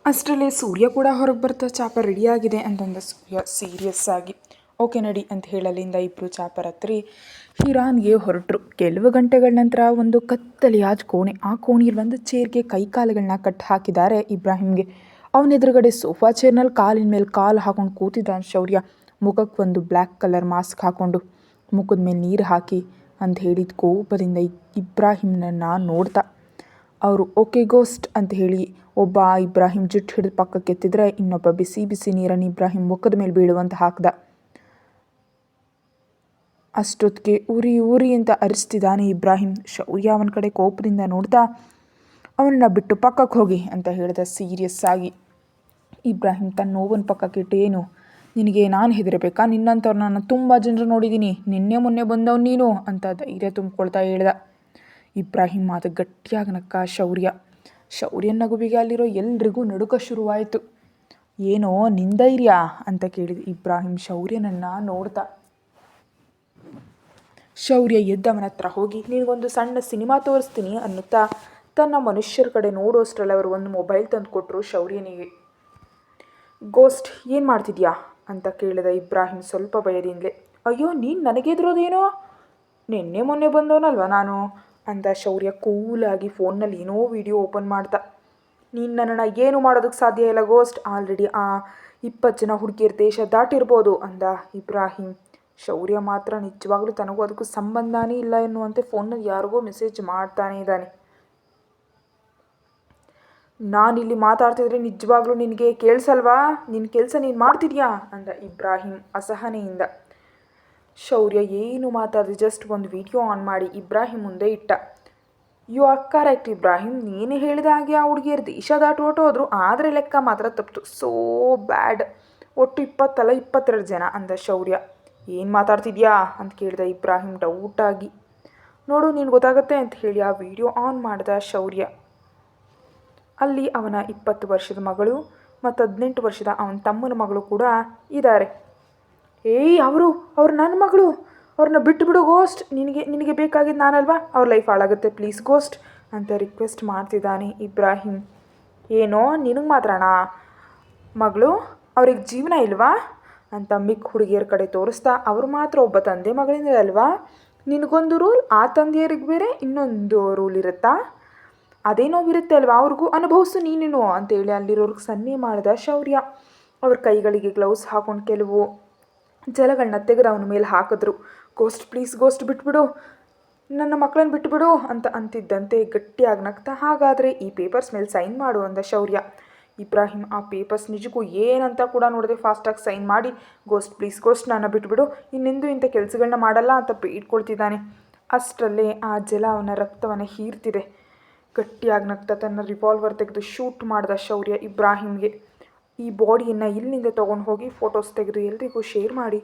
ಅಷ್ಟರಲ್ಲೇ ಸೂರ್ಯ ಕೂಡ ಹೊರಗೆ ಬರ್ತಾ ಚಾಪ ರೆಡಿಯಾಗಿದೆ ಅಂತಂದ ಸೂರ್ಯ ಸೀರಿಯಸ್ ಆಗಿ. ಓಕೆ ನಡಿ ಅಂತ ಹೇಳಲಿಂದ ಇಬ್ಬರು ಚಾಪರ್ ಹತ್ರಿ ಹಿರಾನ್ಗೆ ಹೊರಟರು. ಕೆಲವು ಗಂಟೆಗಳ ನಂತರ ಒಂದು ಕತ್ತಲೆಯಾದ ಕೋಣೆ. ಆ ಕೋಣೆಯಲ್ಲಿ ಒಂದು ಚೇರ್ಗೆ ಕೈಕಾಲುಗಳನ್ನ ಕಟ್ ಹಾಕಿದ್ದಾರೆ ಇಬ್ರಾಹಿಂಗೆ. ಅವನ ಎದುರುಗಡೆ ಸೋಫಾ ಚೇರ್ನಲ್ಲಿ ಕಾಲಿನ ಮೇಲೆ ಕಾಲು ಹಾಕೊಂಡು ಕೂತಿದ್ದಾನೆ ಶೌರ್ಯ. ಮುಖಕ್ಕೆ ಒಂದು ಬ್ಲ್ಯಾಕ್ ಕಲರ್ ಮಾಸ್ಕ್ ಹಾಕ್ಕೊಂಡು ಮುಖದ ಮೇಲೆ ನೀರು ಹಾಕಿ ಅಂತ ಹೇಳಿದ ಕೋಪದಿಂದ ಇಬ್ರಾಹಿಂನನ್ನು ನೋಡ್ತಾ. ಅವರು ಓಕೆ ಗೋಸ್ಟ್ ಅಂತ ಹೇಳಿ ಒಬ್ಬ ಇಬ್ರಾಹಿಂ ಜುಟ್ಟು ಹಿಡಿದು ಪಕ್ಕಕ್ಕೆ ಎತ್ತಿದ್ರೆ ಇನ್ನೊಬ್ಬ ಬಿಸಿ ಬಿಸಿ ನೀರನ್ನು ಇಬ್ರಾಹಿಂ ಮುಖದ ಮೇಲೆ ಬೀಳುವಂತ ಹಾಕ್ದ. ಅಷ್ಟೊತ್ತಿಗೆ ಉರಿ ಉರಿ ಅಂತ ಅರಿಸ್ತಿದ್ದಾನೆ ಇಬ್ರಾಹಿಂ. ಶೌರ್ಯ ಅವನ ಕಡೆ ಕೋಪದಿಂದ ನೋಡ್ತಾ ಅವನನ್ನು ಬಿಟ್ಟು ಪಕ್ಕಕ್ಕೆ ಹೋಗಿ ಅಂತ ಹೇಳ್ದ ಸೀರಿಯಸ್ ಆಗಿ. ಇಬ್ರಾಹಿಂ ತನ್ನ ನೋವನ್ನು ಪಕ್ಕಕ್ಕಿಟ್ಟು, ಏನು ನಿನಗೆ ನಾನು ಹೆದರಬೇಕಾ? ನಿನ್ನಂಥವ್ರು ನಾನು ತುಂಬ ಜನರು ನೋಡಿದ್ದೀನಿ, ನಿನ್ನೆ ಮೊನ್ನೆ ಬಂದವನು ನೀನು ಅಂತ ಧೈರ್ಯ ತುಂಬಿಕೊಳ್ತಾ ಹೇಳ್ದ. ಇಬ್ರಾಹಿಂ ಮಾತು ಗಟ್ಟಿಯಾಗಿ ನಕ್ಕ ಶೌರ್ಯನ ನಗುವಿಗೆ ಅಲ್ಲಿರೋ ಎಲ್ರಿಗೂ ನಡುಕ ಶುರುವಾಯಿತು. ಏನೋ ನಿಂಧೈರ್ಯ ಅಂತ ಕೇಳಿದ ಇಬ್ರಾಹಿಂ ಶೌರ್ಯನನ್ನು ನೋಡ್ತಾ. ಶೌರ್ಯ ಎದ್ದವನ ಹತ್ರ ಹೋಗಿ ನಿನಗೊಂದು ಸಣ್ಣ ಸಿನಿಮಾ ತೋರಿಸ್ತೀನಿ ಅನ್ನುತ್ತಾ ತನ್ನ ಮನುಷ್ಯರ ಕಡೆ ನೋಡೋಷ್ಟರಲ್ಲಿ ಅವರು ಒಂದು ಮೊಬೈಲ್ ತಂದು ಕೊಟ್ಟರು ಶೌರ್ಯನಿಗೆ. ಗೋಸ್ಟ್ ಏನು ಮಾಡ್ತಿದ್ಯಾ ಅಂತ ಕೇಳಿದ ಇಬ್ರಾಹಿಂ ಸ್ವಲ್ಪ ಭಯದಿಂದಲೇ. ಅಯ್ಯೋ ನೀನು ನನಗೆದ್ರೋದೇನೋ, ನಿನ್ನೆ ಮೊನ್ನೆ ಬಂದವನಲ್ವ ನಾನು ಅಂದ ಶೌರ್ಯ ಕೂಲಾಗಿ ಫೋನ್ನಲ್ಲಿ ಏನೋ ವಿಡಿಯೋ ಓಪನ್ ಮಾಡ್ತಾ. ನೀನು ನನ್ನನ್ನು ಏನು ಮಾಡೋದಕ್ಕೆ ಸಾಧ್ಯ ಇಲ್ಲ ಗೋಸ್ಟ್, ಆಲ್ರೆಡಿ 20 ಜನ ಹುಡುಗಿಯರು ದೇಶ ದಾಟಿರ್ಬೋದು ಅಂದ ಇಬ್ರಾಹಿಂ. ಶೌರ್ಯ ಮಾತ್ರ ನಿಜವಾಗ್ಲೂ ತನಗೂ ಅದಕ್ಕೂ ಸಂಬಂಧನೇ ಇಲ್ಲ ಎನ್ನುವಂತೆ ಫೋನ್ನಲ್ಲಿ ಯಾರಿಗೋ ಮೆಸೇಜ್ ಮಾಡ್ತಾನೆ ಇದ್ದಾನೆ. ನಾನಿಲ್ಲಿ ಮಾತಾಡ್ತಿದ್ರೆ ನಿಜವಾಗ್ಲೂ ನಿನಗೆ ಕೇಳಿಸಲ್ವಾ? ನಿನ್ನ ಕೆಲಸ ನೀನು ಮಾಡ್ತಿದ್ಯಾ ಅಂದ ಇಬ್ರಾಹಿಂ ಅಸಹನೆಯಿಂದ. ಶೌರ್ಯ ಏನು ಮಾತಾಡಿದೆ ಜಸ್ಟ್ ಒಂದು ವಿಡಿಯೋ ಆನ್ ಮಾಡಿ ಇಬ್ರಾಹಿಂ ಮುಂದೆ ಇಟ್ಟ. ಯು ಆರ್ ಕರೆಕ್ಟ್ ಇಬ್ರಾಹಿಂ, ನೀನು ಹೇಳಿದ ಹಾಗೆ ಆ ಹುಡುಗಿಯರು ದೇಶ ದಾಟಿ ಹೊರಟೋದ್ರು, ಆದರೆ ಲೆಕ್ಕ ಮಾತ್ರ ತಪ್ಪಿತು. ಸೋ ಬ್ಯಾಡ್. ಒಟ್ಟು 20 ಅಲ್ಲ 22 ಜನ ಅಂದ ಶೌರ್ಯ. ಏನು ಮಾತಾಡ್ತಿದ್ಯಾ ಅಂತ ಕೇಳಿದ ಇಬ್ರಾಹಿಂ ಡೌಟಾಗಿ. ನೋಡು ನೀನು ಗೊತ್ತಾಗುತ್ತೆ ಅಂತ ಹೇಳಿ ಆ ವಿಡಿಯೋ ಆನ್ ಮಾಡಿದ ಶೌರ್ಯ. ಅಲ್ಲಿ ಅವನ 20 ವರ್ಷದ ಮಗಳು ಮತ್ತು 18 ವರ್ಷದ ಅವನ ತಮ್ಮನ ಮಗಳು ಕೂಡ ಇದ್ದಾರೆ. ಏಯ್ ಅವರು ನನ್ನ ಮಗಳು, ಅವ್ರನ್ನ ಬಿಟ್ಟು ಬಿಡು ಗೋಸ್ಟ್, ನಿನಗೆ ಬೇಕಾಗಿದ್ದು ನಾನಲ್ವಾ, ಅವ್ರ ಲೈಫ್ ಹಾಳಾಗುತ್ತೆ ಪ್ಲೀಸ್ ಗೋಸ್ಟ್ ಅಂತ ರಿಕ್ವೆಸ್ಟ್ ಮಾಡ್ತಿದ್ದಾನೆ ಇಬ್ರಾಹಿಂ. ಏನೋ ನಿನಗೆ ಮಾತ್ರನಾ ಮಗಳು, ಅವ್ರಿಗೆ ಜೀವನ ಇಲ್ವಾ ಅಂತ ಮಿಕ್ಕ ಹುಡುಗಿಯರ ಕಡೆ ತೋರಿಸ್ತಾ, ಅವರು ಮಾತ್ರ ಒಬ್ಬ ತಂದೆ ಮಗಳಿಂದ ಅಲ್ವಾ, ನಿನಗೊಂದು ರೂಲ್, ಆ ತಂದೆಯರಿಗೆ ಬೇರೆ ಇನ್ನೊಂದು ರೂಲ್ ಇರುತ್ತಾ, ಅದೇನೋ ಇರುತ್ತೆ ಅಲ್ವಾ, ಅವ್ರಿಗೂ ಅನುಭವಿಸು ನೀನೇನು ಅಂತೇಳಿ ಅಲ್ಲಿರೋರ್ಗೆ ಸನ್ನೆ ಮಾಡಿದ ಶೌರ್ಯ. ಅವ್ರ ಕೈಗಳಿಗೆ ಗ್ಲೌಸ್ ಹಾಕೊಂಡು ಕೆಲವು ಜಲಗಳನ್ನ ತೆಗೆದು ಅವನ ಮೇಲೆ ಹಾಕಿದ್ರು. ಗೋಸ್ಟ್ ಪ್ಲೀಸ್ ಗೋಸ್ಟ್ ಬಿಟ್ಬಿಡು, ನನ್ನ ಮಕ್ಕಳನ್ನ ಬಿಟ್ಟುಬಿಡು ಅಂತ ಅಂತಿದ್ದಂತೆ ಗಟ್ಟಿಯಾಗಿ ನಗ್ತಾ, ಹಾಗಾದರೆ ಈ ಪೇಪರ್ಸ್ ಮೇಲೆ ಸೈನ್ ಮಾಡು ಅಂದ ಶೌರ್ಯ. ಇಬ್ರಾಹಿಂ ಆ ಪೇಪರ್ಸ್ ನಿಜಕ್ಕೂ ಏನಂತ ಕೂಡ ನೋಡದೆ ಫಾಸ್ಟಾಗಿ ಸೈನ್ ಮಾಡಿ, ಗೋಸ್ಟ್ ಪ್ಲೀಸ್ ಗೋಸ್ಟ್ ನನ್ನ ಬಿಟ್ಬಿಡು, ಇನ್ನೆಂದೂ ಇಂಥ ಕೆಲಸಗಳನ್ನ ಮಾಡಲ್ಲ ಅಂತ ಬೇಡ್ಕೊಳ್ತಿದ್ದಾನೆ. ಅಷ್ಟರಲ್ಲೇ ಆ ಜಲ ಅವನ ರಕ್ತವನ್ನು ಹೀರ್ತಿದೆ. ಗಟ್ಟಿಯಾಗಿ ನಗ್ತಾ ತನ್ನ ರಿವಾಲ್ವರ್ ತೆಗೆದು ಶೂಟ್ ಮಾಡಿದ ಶೌರ್ಯ ಇಬ್ರಾಹಿಂಗೆ. ಈ ಬಾಡಿಯನ್ನು ಇಲ್ಲಿಂದ ತೊಗೊಂಡು ಹೋಗಿ ಫೋಟೋಸ್ ತೆಗೆದು ಎಲ್ರಿಗೂ ಶೇರ್ ಮಾಡಿ,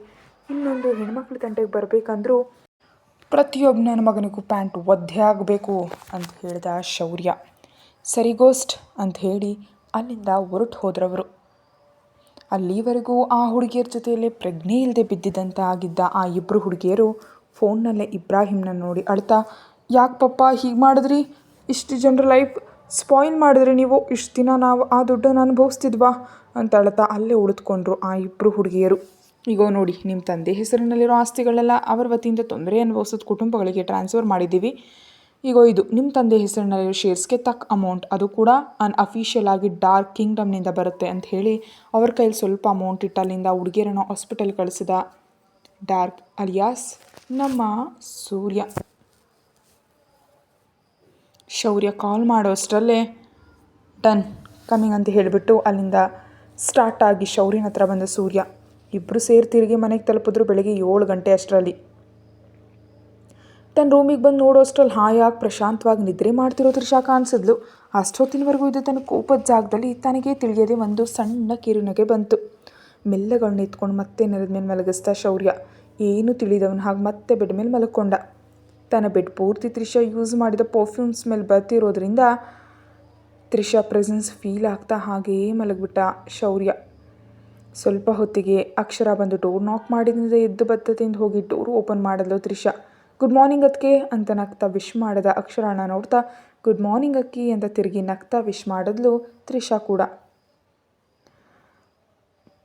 ಇನ್ನೊಂದು ಹೆಣ್ಮಕ್ಳ ತಂಟೆಗೆ ಬರಬೇಕಂದ್ರೂ ಪ್ರತಿಯೊಬ್ಬ ನನ್ನ ಮಗನಿಗೂ ಪ್ಯಾಂಟ್ ಒದ್ದೆ ಆಗಬೇಕು ಅಂತ ಹೇಳಿದ ಶೌರ್ಯ. ಸರಿ ಗೋಸ್ಟ್ ಅಂತ ಹೇಳಿ ಅಲ್ಲಿಂದ ಹೊರಟು ಹೋದ್ರವರು. ಅಲ್ಲಿವರೆಗೂ ಆ ಹುಡುಗಿಯರ ಜೊತೆಯಲ್ಲೇ ಪ್ರಜ್ಞೆ ಇಲ್ಲದೆ ಬಿದ್ದಿದ್ದಂತ ಆಗಿದ್ದ ಆ ಇಬ್ಬರು ಹುಡುಗಿಯರು ಫೋನ್ನಲ್ಲೇ ಇಬ್ರಾಹಿಂನ ನೋಡಿ ಅಳ್ತಾ, ಯಾಕೆ ಪಪ್ಪ ಹೀಗೆ ಮಾಡಿದ್ರಿ, ಇಷ್ಟು ಜನರ ಲೈಫ್ ಸ್ಪಾಯಿಲ್ ಮಾಡಿದ್ರಿ ನೀವು, ಇಷ್ಟು ದಿನ ನಾವು ಆ ದುಡ್ಡನ್ನು ಅನುಭವಿಸ್ತಿದ್ವಾ ಅಂತ ಅಳ್ತಾ ಅಲ್ಲೇ ಉಳಿದುಕೊಂಡ್ರು ಆ ಇಬ್ಬರು ಹುಡುಗಿಯರು. ಈಗ ನೋಡಿ, ನಿಮ್ಮ ತಂದೆ ಹೆಸರಿನಲ್ಲಿರೋ ಆಸ್ತಿಗಳೆಲ್ಲ ಅವರ ವತಿಯಿಂದ ತೊಂದರೆ ಅನುಭವಿಸೋದು ಕುಟುಂಬಗಳಿಗೆ ಟ್ರಾನ್ಸ್ಫರ್ ಮಾಡಿದ್ದೀವಿ. ಈಗ ಇದು ನಿಮ್ಮ ತಂದೆ ಹೆಸರಿನಲ್ಲಿರೋ ಶೇರ್ಸ್ಗೆ ತಕ್ಕ ಅಮೌಂಟ್, ಅದು ಕೂಡ ಅನ್ಅಫಿಷಿಯಲ್ ಆಗಿ ಡಾರ್ಕ್ ಕಿಂಗ್ಡಮ್ನಿಂದ ಬರುತ್ತೆ ಅಂತ ಹೇಳಿ ಅವ್ರ ಕೈಲಿ ಸ್ವಲ್ಪ ಅಮೌಂಟ್ ಇಟ್ಟು ಅಲ್ಲಿಂದ ಹುಡುಗಿಯರನ್ನು ಹಾಸ್ಪಿಟಲ್ ಕಳಿಸಿದ ಡಾರ್ಕ್ ಅಲಿಯಾಸ್ ನಮ್ಮ ಸೂರ್ಯ. ಶೌರ್ಯ ಕಾಲ್ ಮಾಡೋ ಅಷ್ಟರಲ್ಲೇ ಡನ್ ಕಮಿಂಗ್ ಅಂತ ಹೇಳಿಬಿಟ್ಟು ಅಲ್ಲಿಂದ ಸ್ಟಾರ್ಟ್ ಆಗಿ ಶೌರ್ಯನ ಹತ್ರ ಬಂದ ಸೂರ್ಯ. ಇಬ್ಬರು ಸೇರಿ ತಿರುಗಿ ಮನೆಗೆ ತಲುಪಿದ್ರು ಬೆಳಗ್ಗೆ 7 ಗಂಟೆ ಅಷ್ಟರಲ್ಲಿ. ತನ್ನ ರೂಮಿಗೆ ಬಂದು ನೋಡೋ ಅಷ್ಟರಲ್ಲಿ ಹಾಯಾಗಿ ಪ್ರಶಾಂತವಾಗಿ ನಿದ್ರೆ ಮಾಡ್ತಿರೋ ತ್ರಿಷಾ ಕಾಣಿಸಿದ್ಲು. ಅಷ್ಟೊತ್ತಿನವರೆಗೂ ಇದು ತನ್ನ ಕೋಪದ ಜಾಗದಲ್ಲಿ ತನಗೆ ತಿಳಿಯದೆ ಒಂದು ಸಣ್ಣ ಕಿರುನಗೆ ಬಂತು. ಮೆಲ್ಲಗಳನ್ನ ಎತ್ಕೊಂಡು ಮತ್ತೆ ನೆಲದ ಮೇಲೆ ಮಲಗಿಸ್ತಾ ಶೌರ್ಯ ಏನು ತಿಳಿದವನು ಹಾಗೆ ಮತ್ತೆ ಬೆಡ್ ಮೇಲೆ ಮಲ್ಕೊಂಡ. ತನ್ನ ಬೆಡ್ ಪೂರ್ತಿ ತ್ರಿಷಾ ಯೂಸ್ ಮಾಡಿದ ಪರ್ಫ್ಯೂಮ್ ಸ್ಮೆಲ್ ಬರ್ತಿರೋದ್ರಿಂದ ತ್ರಿಷಾ ಪ್ರೆಸೆನ್ಸ್ ಫೀಲ್ ಆಗ್ತಾ ಹಾಗೆಯೇ ಮಲಗಿಬಿಟ್ಟ ಶೌರ್ಯ. ಸ್ವಲ್ಪ ಹೊತ್ತಿಗೆ ಅಕ್ಷರ ಬಂದು ಡೋರ್ ನಾಕ್ ಮಾಡಿದಿಂದ ಎದ್ದು ಬತ್ತದಿಂದ ಹೋಗಿ ಡೋರ್ ಓಪನ್ ಮಾಡಿದ್ಲು ತ್ರಿಷಾ. ಗುಡ್ ಮಾರ್ನಿಂಗ್ ಅದಕ್ಕೆ ಅಂತ ನಗ್ತಾ ವಿಶ್ ಮಾಡಿದ ಅಕ್ಷರನ ನೋಡ್ತಾ ಗುಡ್ ಮಾರ್ನಿಂಗ್ ಅಕ್ಕಿ ಅಂತ ತಿರುಗಿ ನಗ್ತಾ ವಿಶ್ ಮಾಡಿದ್ಲು ತ್ರಿಷಾ ಕೂಡ.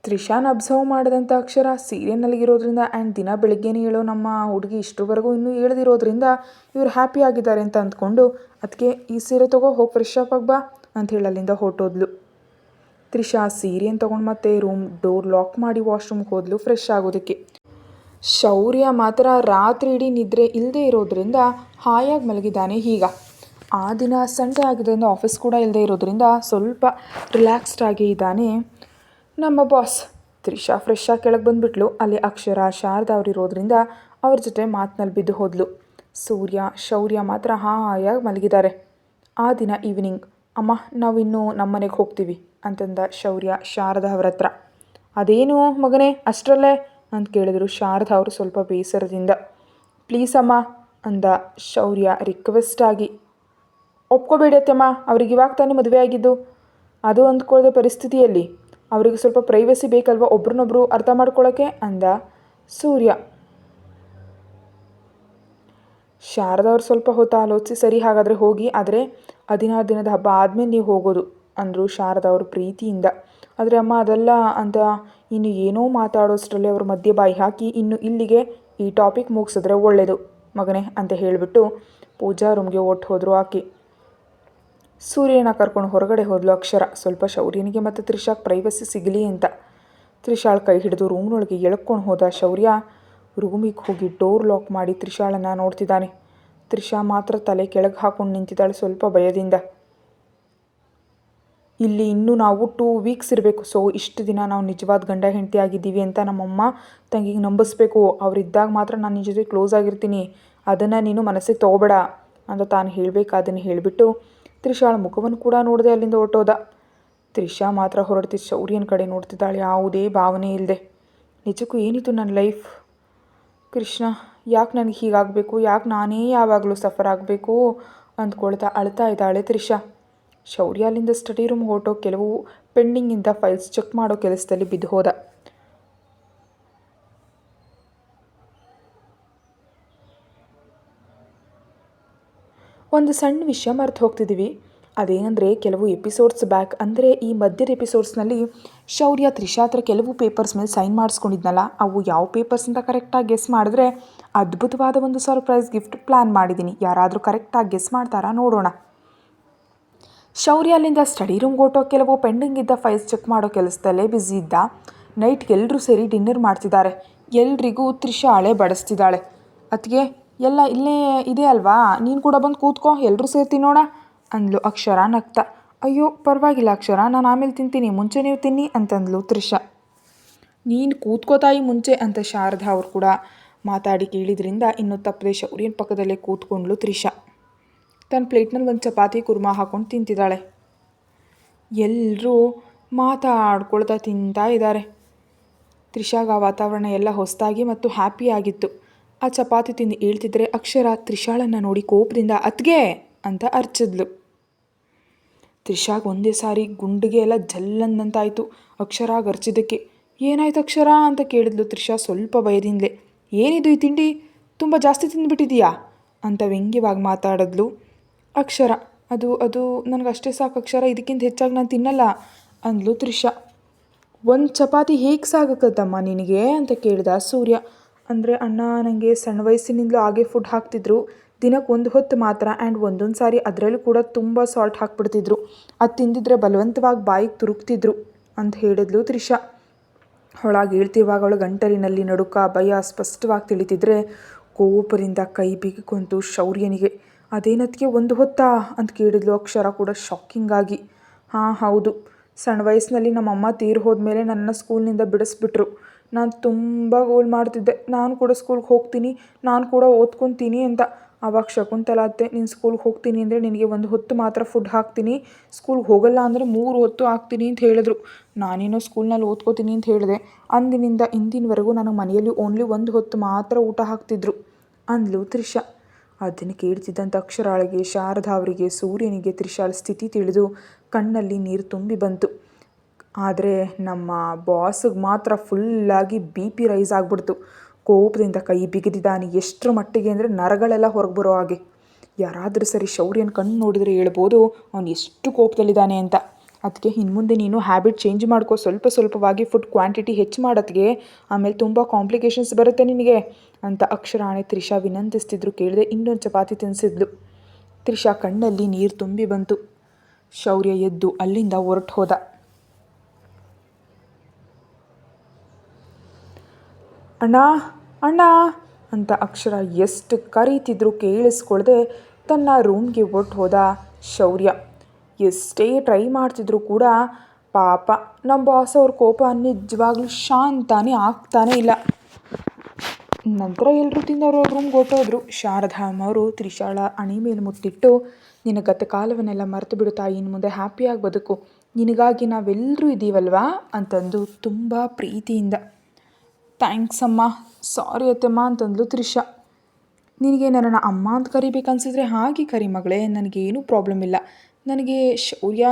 ತ್ರಿಷಾನ ಅಬ್ಸರ್ವ್ ಮಾಡಿದಂಥ ಅಕ್ಷರ ಸೀರಿಯಲ್ನಲ್ಲಿರೋದ್ರಿಂದ ಆ್ಯಂಡ್ ದಿನ ಬೆಳಗ್ಗೆನೇ ಹೇಳೋ ನಮ್ಮ ಹುಡುಗಿ ಇಷ್ಟರವರೆಗೂ ಇನ್ನೂ ಹೇಳ್ದಿರೋದ್ರಿಂದ ಇವ್ರು ಹ್ಯಾಪಿ ಆಗಿದ್ದಾರೆ ಅಂತ ಅಂದ್ಕೊಂಡು ಅದಕ್ಕೆ ಈ ಸೀರೆ ತೊಗೋ ಹೋಗಿ ಫ್ರೆಶ್ ಅಪ್ ಆಗಿ ಬಾ ಅಂತ ಹೇಳಿ ಅಲ್ಲಿಂದ ಹೊರಟೋದ್ಲು. ತ್ರಿಷಾ ಸೀರೆಯನ್ನು ತೊಗೊಂಡು ಮತ್ತೆ ರೂಮ್ ಡೋರ್ ಲಾಕ್ ಮಾಡಿ ವಾಶ್ರೂಮ್ಗೆ ಹೋದ್ಲು ಫ್ರೆಶ್ ಆಗೋದಕ್ಕೆ. ಶೌರ್ಯ ಮಾತ್ರ ರಾತ್ರಿ ಇಡೀ ನಿದ್ರೆ ಇಲ್ಲದೆ ಇರೋದ್ರಿಂದ ಹಾಯಾಗಿ ಮಲಗಿದ್ದಾನೆ. ಈಗ ಆ ದಿನ ಸಂಡೇ ಆಗಿದ್ದರಿಂದ ಆಫೀಸ್ ಕೂಡ ಇಲ್ಲದೆ ಇರೋದ್ರಿಂದ ಸ್ವಲ್ಪ ರಿಲ್ಯಾಕ್ಸ್ಡ್ ಆಗಿ ಇದ್ದಾನೆ ನಮ್ಮ ಬಾಸ್. ತ್ರಿಷಾ ಫ್ರೆಶ್ ಆಗಿ ಕೆಳಗೆ ಬಂದುಬಿಟ್ಲು. ಅಲ್ಲಿ ಅಕ್ಷರ ಶಾರದಾ ಅವರಿರೋದ್ರಿಂದ ಅವ್ರ ಜೊತೆ ಮಾತಿನಲ್ಲಿ ಬಿದ್ದು ಹೋದ್ಲು. ಶೌರ್ಯ ಮಾತ್ರ ಹಾಯಾಗಿ ಮಲಗಿದ್ದಾರೆ. ಆ ದಿನ ಈವ್ನಿಂಗ್ ಅಮ್ಮ ನಾವಿನ್ನೂ ನಮ್ಮ ಮನೆಗೆ ಹೋಗ್ತೀವಿ ಅಂತಂದ ಶೌರ್ಯ ಶಾರದಾ ಅವ್ರ ಹತ್ರ. ಅದೇನು ಮಗನೇ ಅಷ್ಟರಲ್ಲೇ ಅಂತ ಕೇಳಿದ್ರು ಶಾರದಾ ಅವರು ಸ್ವಲ್ಪ ಬೇಸರದಿಂದ. ಪ್ಲೀಸ್ ಅಮ್ಮ ಅಂದ ಶೌರ್ಯ ರಿಕ್ವೆಸ್ಟ್ ಆಗಿ. ಒಪ್ಕೋಬೇಡಿ ಅತ್ತಮ್ಮ, ಅವ್ರಿಗೆ ಇವಾಗ ತಾನೇ ಮದುವೆ ಆಗಿದ್ದು, ಅದು ಅಂದ್ಕೊಳ್ಳೋದ ಪರಿಸ್ಥಿತಿಯಲ್ಲಿ ಅವರಿಗೆ ಸ್ವಲ್ಪ ಪ್ರೈವಸಿ ಬೇಕಲ್ವ ಒಬ್ರನ್ನೊಬ್ರು ಅರ್ಥ ಮಾಡ್ಕೊಳ್ಳೋಕ್ಕೆ ಅಂದ ಸೂರ್ಯ. ಶಾರದಾ ಅವ್ರು ಸ್ವಲ್ಪ ಹೊತ್ತು ಆಲೋಚಿಸಿ ಸರಿ ಹಾಗಾದರೆ ಹೋಗಿ, ಆದರೆ 16 ದಿನದ ಹಬ್ಬ ಆದಮೇಲೆ ನೀವು ಹೋಗೋದು ಅಂದರು ಶಾರದಾ ಅವರು ಪ್ರೀತಿಯಿಂದ. ಆದರೆ ಅಮ್ಮ ಅದಲ್ಲ ಅಂತ ಇನ್ನು ಏನೋ ಮಾತಾಡೋಷ್ಟರಲ್ಲಿ ಅವ್ರ ಮಧ್ಯೆ ಬಾಯಿ ಹಾಕಿ ಇನ್ನು ಇಲ್ಲಿಗೆ ಈ ಟಾಪಿಕ್ ಮುಗಿಸಿದ್ರೆ ಒಳ್ಳೆಯದು ಮಗನೇ ಅಂತ ಹೇಳಿಬಿಟ್ಟು ಪೂಜಾ ರೂಮ್ಗೆ ಒಟ್ಟು ಹೋದರು ಆಕೆ. ಸೂರ್ಯನ ಕರ್ಕೊಂಡು ಹೊರಗಡೆ ಹೋದ್ಲು ಅಕ್ಷರ, ಸ್ವಲ್ಪ ಶೌರ್ಯನಿಗೆ ಮತ್ತು ತ್ರಿಷಾಗೆ ಪ್ರೈವಸಿ ಸಿಗಲಿ ಅಂತ. ತ್ರಿಷಾಳ ಕೈ ಹಿಡಿದು ರೂಮ್ನೊಳಗೆ ಎಳ್ಕೊಂಡು ಹೋದ ಶೌರ್ಯ. ರೂಮಿಗೆ ಹೋಗಿ ಡೋರ್ ಲಾಕ್ ಮಾಡಿ ತ್ರಿಷಾಳನ್ನು ನೋಡ್ತಿದ್ದಾನೆ. ತ್ರಿಷಾ ಮಾತ್ರ ತಲೆ ಕೆಳಗೆ ಹಾಕೊಂಡು ನಿಂತಿದ್ದಾಳೆ ಸ್ವಲ್ಪ ಭಯದಿಂದ. ಇಲ್ಲಿ ಇನ್ನೂ ನಾವು 2 ವೀಕ್ಸ್ ಇರಬೇಕು, ಸೊ ಇಷ್ಟು ದಿನ ನಾವು ನಿಜವಾದ ಗಂಡ ಹೆಂಡತಿ ಆಗಿದ್ದೀವಿ ಅಂತ ನಮ್ಮಮ್ಮ ತಂಗಿಗೆ ನಂಬಿಸ್ಬೇಕು. ಅವರಿದ್ದಾಗ ಮಾತ್ರ ನಾನು ನಿನ್ನ ಜೊತೆ ಕ್ಲೋಸ್ ಆಗಿರ್ತೀನಿ, ಅದನ್ನು ನೀನು ಮನಸ್ಸಿಗೆ ತೊಗೋಬೇಡ ಅಂತ ತಾನು ಹೇಳಬೇಕು. ಅದನ್ನು ಹೇಳಿಬಿಟ್ಟು ತ್ರಿಷಾಳ ಮುಖವನ್ನು ಕೂಡ ನೋಡದೆ ಅಲ್ಲಿಂದ ಹೊರಟೋದ. ತ್ರಿಷಾ ಮಾತ್ರ ಹೊರಡ್ತಿದ್ದ ಶೌರ್ಯನ ಕಡೆ ನೋಡ್ತಿದ್ದಾಳೆ, ಯಾವುದೇ ಭಾವನೆ ಇಲ್ಲದೆ. ನಿಜಕ್ಕೂ ಏನಿತ್ತು ನನ್ನ ಲೈಫ್ ಕೃಷ್ಣ, ಯಾಕೆ ನನಗೆ ಹೀಗಾಗಬೇಕು, ಯಾಕೆ ನಾನೇ ಯಾವಾಗಲೂ ಸಫರ್ ಆಗಬೇಕು ಅಂದ್ಕೊಳ್ತಾ ಅಳ್ತಾ ಇದ್ದಾಳೆ ತ್ರಿಷಾ. ಶೌರ್ಯ ಅಲ್ಲಿಂದ ಸ್ಟಡಿ ರೂಮ್ ಹೊರಟೋ ಕೆಲವು ಪೆಂಡಿಂಗಿಂದ ಫೈಲ್ಸ್ ಚೆಕ್ ಮಾಡೋ ಕೆಲಸದಲ್ಲಿ ಬಿದ್ದು ಹೋದ. ಒಂದು ಸಣ್ಣ ವಿಷಯ ಮರೆತು ಹೋಗ್ತಿದ್ದೀವಿ. ಅದೇನೆಂದರೆ ಕೆಲವು ಎಪಿಸೋಡ್ಸ್ ಬ್ಯಾಕ್, ಅಂದರೆ ಈ ಮಧ್ಯದ ಎಪಿಸೋಡ್ಸ್ನಲ್ಲಿ ಶೌರ್ಯ ತ್ರಿಷಾ ಹತ್ರ ಕೆಲವು ಪೇಪರ್ಸ್ ಮೇಲೆ ಸೈನ್ ಮಾಡಿಸ್ಕೊಂಡಿದ್ನಲ್ಲ, ಅವು ಯಾವ ಪೇಪರ್ಸ್ ಅಂತ ಕರೆಕ್ಟಾಗಿ ಗೆಸ್ ಮಾಡಿದ್ರೆ ಅದ್ಭುತವಾದ ಒಂದು ಸರ್ಪ್ರೈಸ್ ಗಿಫ್ಟ್ ಪ್ಲ್ಯಾನ್ ಮಾಡಿದ್ದೀನಿ. ಯಾರಾದರೂ ಕರೆಕ್ಟಾಗಿ ಗೆಸ್ ಮಾಡ್ತಾರಾ ನೋಡೋಣ. ಶೌರ್ಯ ಅಲ್ಲಿಂದ ಸ್ಟಡಿ ರೂಮ್ಗೆ ಹೊರಟೋ ಕೆಲವು ಪೆಂಡಿಂಗ್ ಇದ್ದ ಫೈಲ್ಸ್ ಚೆಕ್ ಮಾಡೋ ಕೆಲಸದಲ್ಲೇ ಬ್ಯುಸಿ ಇದ್ದ. ನೈಟ್ಗೆ ಎಲ್ಲರೂ ಸೇರಿ ಡಿನ್ನರ್ ಮಾಡ್ತಿದ್ದಾರೆ. ಎಲ್ರಿಗೂ ತ್ರಿಷಾ ಹಳೆ ಬಡಿಸ್ತಿದ್ದಾಳೆ. ಅದಕ್ಕೆ ಎಲ್ಲ ಇಲ್ಲೇ ಇದೆ ಅಲ್ವಾ, ನೀನು ಕೂಡ ಬಂದು ಕೂತ್ಕೋ, ಎಲ್ಲರೂ ಸೇರಿ ತಿನ್ನೋಣ ಅಂದ್ಲು ಅಕ್ಷರ ನಗ್ತಾ. ಅಯ್ಯೋ ಪರವಾಗಿಲ್ಲ ಅಕ್ಷರ, ನಾನು ಆಮೇಲೆ ತಿಂತೀನಿ, ಮುಂಚೆ ನೀವು ತಿನ್ನಿ ಅಂತಂದ್ಲು ತ್ರಿಷಾ. ನೀನು ಕೂತ್ಕೋತಾಯಿ ಮುಂಚೆ ಅಂತ ಶಾರದಾ ಅವರು ಕೂಡ ಮಾತಾಡಿ ಕೇಳಿದ್ರಿಂದ ಇನ್ನೂ ತಪ್ಪದೆ ಶೌರ್ಯನ ಪಕ್ಕದಲ್ಲೇ ಕೂತ್ಕೊಂಡ್ಲು ತ್ರಿಷಾ. ತನ್ನ ಪ್ಲೇಟ್ನಲ್ಲಿ ಒಂದು ಚಪಾತಿ ಕುರ್ಮಾ ಹಾಕ್ಕೊಂಡು ತಿಂತಿದ್ದಾಳೆ. ಎಲ್ಲರೂ ಮಾತಾಡ್ಕೊಳ್ತಾ ತಿಂತಾ ಇದ್ದಾರೆ. ತ್ರಿಷಾಗ ಆ ವಾತಾವರಣ ಎಲ್ಲ ಹೊಸದಾಗಿ ಮತ್ತು ಹ್ಯಾಪಿ ಆಗಿತ್ತು. ಆ ಚಪಾತಿ ತಿಂದು ಹೇಳ್ತಿದ್ರೆ ಅಕ್ಷರ ತ್ರಿಷಾಳನ್ನು ನೋಡಿ ಕೋಪದಿಂದ ಅತ್ಗೆ ಅಂತ ಅರ್ಚಿದ್ಲು. ತ್ರಿಷಾಗ ಒಂದೇ ಸಾರಿ ಗುಂಡಿಗೆ ಎಲ್ಲ ಜಲ್ಲಂದಂತಾಯಿತು ಅಕ್ಷರಾಗ ಅರ್ಚಿದ್ದಕ್ಕೆ. ಏನಾಯ್ತು ಅಕ್ಷರ ಅಂತ ಕೇಳಿದ್ಲು ತ್ರಿಷಾ ಸ್ವಲ್ಪ ಭಯದಿಂದಲೇ. ಏನಿದು ಈ ತಿಂಡಿ, ತುಂಬ ಜಾಸ್ತಿ ತಿಂದುಬಿಟ್ಟಿದೀಯಾ ಅಂತ ವ್ಯಂಗ್ಯವಾಗಿ ಮಾತಾಡಿದ್ಲು ಅಕ್ಷರ. ಅದು ನನಗಷ್ಟೇ ಸಾಕು ಅಕ್ಷರ, ಇದಕ್ಕಿಂತ ಹೆಚ್ಚಾಗಿ ನಾನು ತಿನ್ನಲ್ಲ ಅಂದ್ಲು ತ್ರಿಷಾ. ಒಂದು ಚಪಾತಿ ಹೇಗೆ ಸಾಗಕ್ಕತ್ತಮ್ಮ ನಿನಗೆ ಅಂತ ಕೇಳಿದ ಸೂರ್ಯ. ಅಂದರೆ ಅಣ್ಣ ನನಗೆ ಸಣ್ಣ ವಯಸ್ಸಿನಿಂದಲೂ ಹಾಗೆ ಫುಡ್ ಹಾಕ್ತಿದ್ರು, ದಿನಕ್ಕೆ 1 ಹೊತ್ತು ಮಾತ್ರ, ಆ್ಯಂಡ್ ಒಂದೊಂದು ಸಾರಿ ಅದರಲ್ಲೂ ಕೂಡ ತುಂಬ ಸಾಲ್ಟ್ ಹಾಕ್ಬಿಡ್ತಿದ್ರು. ಅದು ತಿಂದಿದ್ರೆ ಬಲವಂತವಾಗಿ ಬಾಯಿಗೆ ತುರುಕ್ತಿದ್ರು ಅಂತ ಹೇಳಿದ್ಲು ತ್ರಿಷಾ. ಒಳಗೆ ಹೇಳ್ತಿರುವಾಗ ಅವಳ ಗಂಟಲಿನಲ್ಲಿ ನಡುಕ ಭಯ ಸ್ಪಷ್ಟವಾಗಿ ತಿಳಿತಿದ್ರೆ ಕೋಪದಿಂದ ಕೈ ಬಿಗಿಕೊಂತು ಶೌರ್ಯನಿಗೆ. ಅದೇನತ್ತಿಗೆ 1 ಹೊತ್ತಾ ಅಂತ ಕೇಳಿದ್ಲು ಅಕ್ಷರ ಕೂಡ ಶಾಕಿಂಗ್ ಆಗಿ. ಹಾಂ ಹೌದು, ಸಣ್ಣ ವಯಸ್ಸಿನಲ್ಲಿ ನಮ್ಮಮ್ಮ ತೀರು ಹೋದ್ಮೇಲೆ ನನ್ನ ಸ್ಕೂಲ್ನಿಂದ ಬಿಡಿಸ್ಬಿಟ್ರು. ನಾನು ತುಂಬ ಗೋಲ್ ಮಾಡ್ತಿದ್ದೆ, ನಾನು ಕೂಡ ಸ್ಕೂಲ್ಗೆ ಹೋಗ್ತೀನಿ, ನಾನು ಕೂಡ ಓದ್ಕೊತೀನಿ ಅಂತ. ಆವಾಗ ಶಕುಂತಲಾ ಅತ್ತೆ, ನೀನು ಸ್ಕೂಲ್ಗೆ ಹೋಗ್ತೀನಿ ಅಂದರೆ ನಿನಗೆ 1 ಹೊತ್ತು ಮಾತ್ರ ಫುಡ್ ಹಾಕ್ತೀನಿ, ಸ್ಕೂಲ್ಗೆ ಹೋಗಲ್ಲ ಅಂದರೆ 3 ಹೊತ್ತು ಹಾಕ್ತೀನಿ ಅಂತ ಹೇಳಿದ್ರು. ನಾನೇನೋ ಸ್ಕೂಲ್ನಲ್ಲಿ ಓದ್ಕೋತೀನಿ ಅಂತ ಹೇಳಿದೆ. ಅಂದಿನಿಂದ ಇಂದಿನವರೆಗೂ ನನಗೆ ಮನೆಯಲ್ಲಿ ಓನ್ಲಿ 1 ಹೊತ್ತು ಮಾತ್ರ ಊಟ ಹಾಕ್ತಿದ್ರು ಅಂದ್ಲು ತ್ರಿಷಾ. ಅದನ್ನು ಕೇಳ್ತಿದ್ದಂಥ ಅಕ್ಷರಾಳಿಗೆ, ಶಾರದಾ ಅವರಿಗೆ, ಸೂರ್ಯನಿಗೆ ತ್ರಿಷಾಳ ಸ್ಥಿತಿ ತಿಳಿದು ಕಣ್ಣಲ್ಲಿ ನೀರು ತುಂಬಿ ಬಂತು. ಆದರೆ ನಮ್ಮ ಬಾಸ್ಗೆ ಮಾತ್ರ ಫುಲ್ಲಾಗಿ BP ರೈಸ್ ಆಗಿಬಿಡ್ತು. ಕೋಪದಿಂದ ಕೈ ಬಿಗಿದಿದ್ದಾನೆ. ಎಷ್ಟರ ಮಟ್ಟಿಗೆ ಅಂದರೆ ನರಗಳೆಲ್ಲ ಹೊರಗೆ ಬರೋ ಹಾಗೆ. ಯಾರಾದರೂ ಸರಿ ಶೌರ್ಯನ ಕಣ್ಣು ನೋಡಿದರೆ ಹೇಳ್ಬೋದು ಅವನು ಎಷ್ಟು ಕೋಪದಲ್ಲಿದ್ದಾನೆ ಅಂತ. ಅದಕ್ಕೆ ಇನ್ನು ಮುಂದೆ ನೀನು ಹ್ಯಾಬಿಟ್ ಚೇಂಜ್ ಮಾಡ್ಕೋ, ಸ್ವಲ್ಪ ಸ್ವಲ್ಪವಾಗಿ ಫುಡ್ ಕ್ವಾಂಟಿಟಿ ಹೆಚ್ಚು ಮಾಡೋತ್ತಿಗೆ, ಆಮೇಲೆ ತುಂಬ ಕಾಂಪ್ಲಿಕೇಶನ್ಸ್ ಬರುತ್ತೆ ನಿನಗೆ ಅಂತ ಅಕ್ಷರಾಣೆ ತ್ರಿಷಾ ವಿನಂತಿಸ್ತಿದ್ರು. ಕೇಳಿದೆ ಇನ್ನೊಂದು ಚಪಾತಿ ತಿನ್ನಿಸಿದ್ಲು. ತ್ರಿಷಾ ಕಣ್ಣಲ್ಲಿ ನೀರು ತುಂಬಿ ಬಂತು. ಶೌರ್ಯ ಎದ್ದು ಅಲ್ಲಿಂದ ಹೊರಟು ಹೋದ. ಅಣ್ಣ ಅಣ್ಣ ಅಂತ ಅಕ್ಷರ ಎಷ್ಟು ಕರೀತಿದ್ರು ಕೇಳಿಸ್ಕೊಳ್ದೆ ತನ್ನ ರೂಮ್ಗೆ ಹೊರಟು ಹೋದ ಶೌರ್ಯ. ಎಷ್ಟೇ ಟ್ರೈ ಮಾಡ್ತಿದ್ರು ಕೂಡ ಪಾಪ ನಮ್ಮ ಬಾಸ್ ಅವ್ರ ಕೋಪ ನಿಜವಾಗ್ಲೂ ಶಾಂತಾನೇ ಆಗ್ತಾನೇ ಇಲ್ಲ. ನಂತರ ಎಲ್ಲರೂ ತಿಂದವರು ರೂಮ್ಗೆ ಹೊರಟೋದ್ರು. ಶಾರದಾ ಅಮ್ಮವರು ತ್ರಿಷಾಳ ಹಣೆ ಮೇಲೆ ಮುತ್ತಿಟ್ಟು, ನಿನ್ನ ಗತಕಾಲವನ್ನೆಲ್ಲ ಮರೆತು ಬಿಡು ತಾಯಿ, ಇನ್ನು ಮುಂದೆ ಹ್ಯಾಪಿಯಾಗಿ ಬದುಕು, ನಿನಗಾಗಿ ನಾವೆಲ್ಲರೂ ಇದ್ದೀವಲ್ವಾ ಅಂತಂದು ತುಂಬ ಪ್ರೀತಿಯಿಂದ. ಥ್ಯಾಂಕ್ಸ್ ಅಮ್ಮ, ಸಾರಿ ಅತ್ತಮ್ಮ ಅಂತಂದ್ಲು ತ್ರಿಷಾ. ನಿನಗೆ ನನ್ನನ್ನು ಅಮ್ಮ ಅಂತ ಕರಿಬೇಕನ್ಸಿದ್ರೆ ಹಾಗೆ ಕರಿ ಮಗಳೇ, ನನಗೇನೂ ಪ್ರಾಬ್ಲಮ್ ಇಲ್ಲ. ನನಗೆ ಶೌರ್ಯ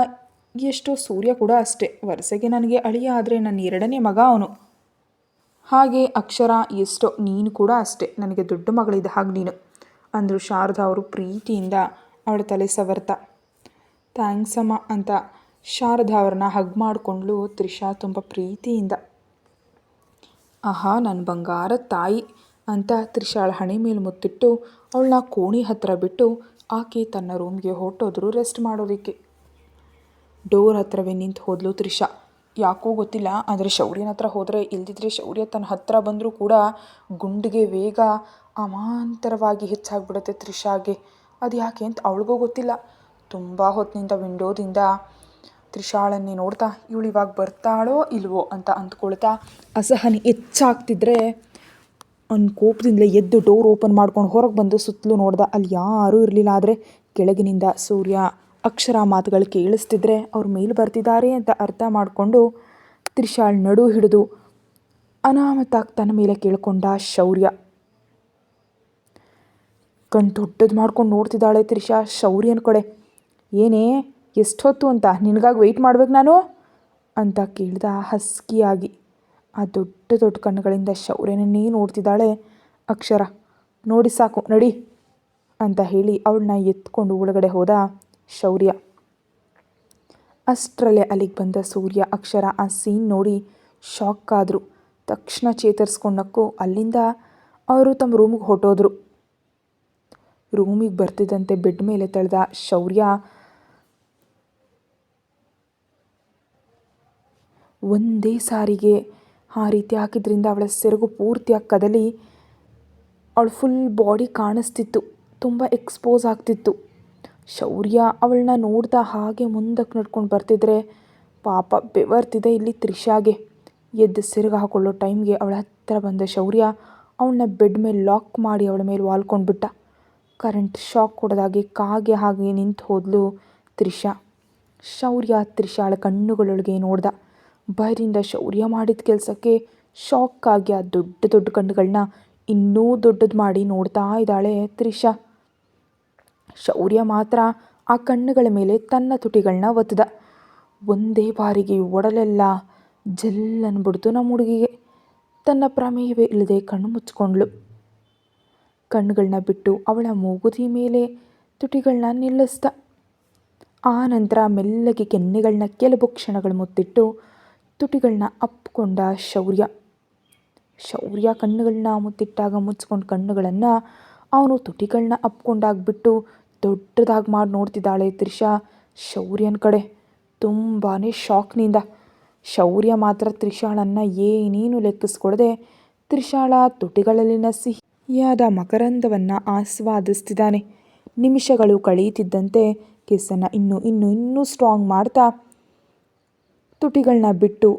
ಎಷ್ಟೋ ಸೂರ್ಯ ಕೂಡ ಅಷ್ಟೇ, ವರ್ಷಗೆ ನನಗೆ ಅಳಿಯ ಆದರೆ ನನ್ನ 2ನೇ ಮಗ ಅವನು. ಹಾಗೆ ಅಕ್ಷರ ಎಷ್ಟೋ ನೀನು ಕೂಡ ಅಷ್ಟೇ, ನನಗೆ ದೊಡ್ಡ ಮಗಳಿದ್ದ ಹಾಗೆ ನೀನು ಅಂದರು ಶಾರದಾ ಅವರು ಪ್ರೀತಿಯಿಂದ ಅವಳ ತಲೆ ಸವರ್ತಾ. ಥ್ಯಾಂಕ್ಸ್ ಅಮ್ಮ ಅಂತ ಶಾರದಾ ಅವ್ರನ್ನ ಹಗ್ ಮಾಡಿಕೊಂಡ್ಲು ತ್ರಿಷಾ ತುಂಬ ಪ್ರೀತಿಯಿಂದ. ಆಹಾ ನನ್ನ ಬಂಗಾರದ ತಾಯಿ ಅಂತ ತ್ರಿಷಾಳ ಹಣೆ ಮೇಲೆ ಮುತ್ತಿಟ್ಟು ಅವಳನ್ನ ಕೋಣೆ ಹತ್ತಿರ ಬಿಟ್ಟು ಆಕೆ ತನ್ನ ರೂಮ್ಗೆ ಹೊರಟೋದ್ರು ರೆಸ್ಟ್ ಮಾಡೋದಕ್ಕೆ. ಡೋರ್ ಹತ್ರವೇ ನಿಂತು ಹೋದ್ಲು ತ್ರಿಷಾ. ಯಾಕೋ ಗೊತ್ತಿಲ್ಲ, ಆದರೆ ಶೌರ್ಯನ ಹತ್ರ ಹೋದರೆ, ಇಲ್ದಿದ್ರೆ ಶೌರ್ಯ ತನ್ನ ಹತ್ತಿರ ಬಂದರೂ ಕೂಡ ಗುಂಡಿಗೆ ವೇಗ ಅಮಾಂತರವಾಗಿ ಹೆಚ್ಚಾಗ್ಬಿಡುತ್ತೆ ತ್ರಿಷಾಗೆ. ಅದು ಯಾಕೆ ಅಂತ ಅವಳಿಗೂ ಗೊತ್ತಿಲ್ಲ. ತುಂಬ ಹೊತ್ತಿನಿಂದ ವಿಂಡೋದಿಂದ ತ್ರಿಷಾಳನ್ನೇ ನೋಡ್ತಾ ಇವಳು ಇವಾಗ ಬರ್ತಾಳೋ ಇಲ್ವೋ ಅಂತ ಅಂದ್ಕೊಳ್ತಾ ಅಸಹನೆ ಹೆಚ್ಚಾಗ್ತಿದ್ರೆ ಅವ್ನ ಕೋಪದಿಂದಲೇ ಎದ್ದು ಡೋರ್ ಓಪನ್ ಮಾಡ್ಕೊಂಡು ಹೊರಗೆ ಬಂದು ಸುತ್ತಲೂ ನೋಡ್ದ. ಅಲ್ಲಿ ಯಾರೂ ಇರಲಿಲ್ಲ. ಆದರೆ ಕೆಳಗಿನಿಂದ ಸೂರ್ಯ ಅಕ್ಷರ ಮಾತುಗಳು ಕೇಳಿಸ್ತಿದ್ರೆ ಅವ್ರ ಮೇಲೆ ಬರ್ತಿದ್ದಾರೆ ಅಂತ ಅರ್ಥ ಮಾಡಿಕೊಂಡು ತ್ರಿಷಾಳ್ ನಡು ಹಿಡಿದು ಅನಾಮತ್ತಾಗಿ ತನ್ನ ಮೇಲೆ ಕೇಳ್ಕೊಂಡ ಶೌರ್ಯ. ಕಣ್ಣು ದೊಡ್ಡದು ಮಾಡ್ಕೊಂಡು ನೋಡ್ತಿದ್ದಾಳೆ ತ್ರಿಷಾ ಶೌರ್ಯನ ಕಡೆ. ಏನೇ ಎಷ್ಟೊತ್ತು ಅಂತ, ನಿನಗಾಗಿ ವೆಯ್ಟ್ ಮಾಡ್ಬೇಕು ನಾನು ಅಂತ ಕೇಳ್ದ ಹಸ್ಕಿಯಾಗಿ. ಆ ದೊಡ್ಡ ದೊಡ್ಡ ಕಣ್ಣುಗಳಿಂದ ಶೌರ್ಯನನ್ನೇ ನೋಡ್ತಿದ್ದಾಳೆ ಅಕ್ಷರ. ನೋಡಿ ಸಾಕು ನಡಿ ಅಂತ ಹೇಳಿ ಅವಳನ್ನ ಎತ್ಕೊಂಡು ಒಳಗಡೆ ಹೋದ ಶೌರ್ಯ. ಅಷ್ಟರಲ್ಲೇ ಅಲ್ಲಿಗೆ ಬಂದ ಸೂರ್ಯ ಅಕ್ಷರ ಆ ಸೀನ್ ನೋಡಿ ಶಾಕ್ ಆದರು. ತಕ್ಷಣ ಚೇತರಿಸ್ಕೊಂಡಕ್ಕೂ ಅಲ್ಲಿಂದ ಅವರು ತಮ್ಮ ರೂಮಿಗೆ ಹೊರಟೋದ್ರು. ರೂಮಿಗೆ ಬರ್ತಿದ್ದಂತೆ ಬೆಡ್ ಮೇಲೆ ತಳೆದ ಶೌರ್ಯ ಒಂದೇ ಸಾರಿಗೆ ಆ ರೀತಿ ಹಾಕಿದ್ರಿಂದ ಅವಳ ಸೆರಗು ಪೂರ್ತಿಯಾಗಿ ಕದಲಿ ಅವಳು ಫುಲ್ ಬಾಡಿ ಕಾಣಿಸ್ತಿತ್ತು, ತುಂಬ ಎಕ್ಸ್ಪೋಸ್ ಆಗ್ತಿತ್ತು. ಶೌರ್ಯ ಅವಳನ್ನ ನೋಡ್ತಾ ಹಾಗೆ ಮುಂದಕ್ಕೆ ನಡ್ಕೊಂಡು ಬರ್ತಿದ್ರೆ ಪಾಪ ಬೆವರ್ತಿದೆ ಇಲ್ಲಿ ತ್ರಿಷಾಗೆ. ಎದ್ದು ಸೆರಗು ಹಾಕೊಳ್ಳೋ ಟೈಮ್ಗೆ ಅವಳ ಹತ್ತಿರ ಬಂದ ಶೌರ್ಯ ಅವಳನ್ನ ಬೆಡ್ ಮೇಲೆ ಲಾಕ್ ಮಾಡಿ ಅವಳ ಮೇಲೆ ವಾಲ್ಕೊಂಡ್ಬಿಟ್ಟ. ಕರೆಂಟ್ ಶಾಕ್ ಕೊಡೋದಾಗಿ ಕಾಗೆ ಹಾಗೆ ನಿಂತು ಹೋದ್ಲು ತ್ರಿಷಾ. ಶೌರ್ಯ ತ್ರಿಷಾಳ ಕಣ್ಣುಗಳೊಳಗೆ ನೋಡ್ದ. ಭಯದಿಂದ ಶೌರ್ಯ ಮಾಡಿದ ಕೆಲಸಕ್ಕೆ ಶಾಕ್ ಆಗಿ ಆ ದೊಡ್ಡ ದೊಡ್ಡ ಕಣ್ಣುಗಳನ್ನ ಇನ್ನೂ ದೊಡ್ಡದು ಮಾಡಿ ನೋಡ್ತಾ ಇದ್ದಾಳೆ ತ್ರಿಷಾ. ಶೌರ್ಯ ಮಾತ್ರ ಆ ಕಣ್ಣುಗಳ ಮೇಲೆ ತನ್ನ ತುಟಿಗಳನ್ನ ಒತ್ತದ. ಒಂದೇ ಬಾರಿಗೆ ಒಡಲೆಲ್ಲ ಜಲ್ ಅನ್ಬಿಡ್ತು ನಮ್ಮ ಹುಡುಗಿಗೆ. ತನ್ನ ಪ್ರಮೇಯವೇ ಇಲ್ಲದೆ ಕಣ್ಣು ಮುಚ್ಕೊಂಡ್ಳು. ಕಣ್ಣುಗಳನ್ನ ಬಿಟ್ಟು ಅವಳ ಮೂಗುತಿ ಮೇಲೆ ತುಟಿಗಳನ್ನ ನಿಲ್ಲಿಸ್ದ. ಆ ನಂತರ ಮೆಲ್ಲಗೆ ಕೆನ್ನೆಗಳನ್ನ ಕೆಲವು ಕ್ಷಣಗಳು ಮುತ್ತಿಟ್ಟು ತುಟಿಗಳನ್ನ ಅಪ್ಕೊಂಡ ಶೌರ್ಯ. ಶೌರ್ಯ ಕಣ್ಣುಗಳನ್ನ ಮುತ್ತಿಟ್ಟಾಗ ಮುಚ್ಕೊಂಡು ಕಣ್ಣುಗಳನ್ನು ಅವನು ತುಟಿಗಳನ್ನ ಅಪ್ಕೊಂಡಾಗ್ಬಿಟ್ಟು ದೊಡ್ಡದಾಗಿ ಮಾಡಿ ನೋಡ್ತಿದ್ದಾಳೆ ತ್ರಿಷಾ ಶೌರ್ಯನ ಕಡೆ ತುಂಬಾ ಶಾಕ್ನಿಂದ. ಶೌರ್ಯ ಮಾತ್ರ ತ್ರಿಷಾಳನ್ನು ಏನೇನು ಲೆಕ್ಕಿಸ್ಕೊಡದೆ ತ್ರಿಷಾಳ ತುಟಿಗಳಲ್ಲಿನ ಸಿಹಿಯಾದ ಮಕರಂದವನ್ನು ಆಸ್ವಾದಿಸ್ತಿದ್ದಾನೆ. ನಿಮಿಷಗಳು ಕಳೆಯುತ್ತಿದ್ದಂತೆ ಕಿಸ್ಸನ್ನು ಇನ್ನೂ ಸ್ಟ್ರಾಂಗ್ ಮಾಡ್ತಾ ತುಟಿಗಳನ್ನ ಬಿಟ್ಟು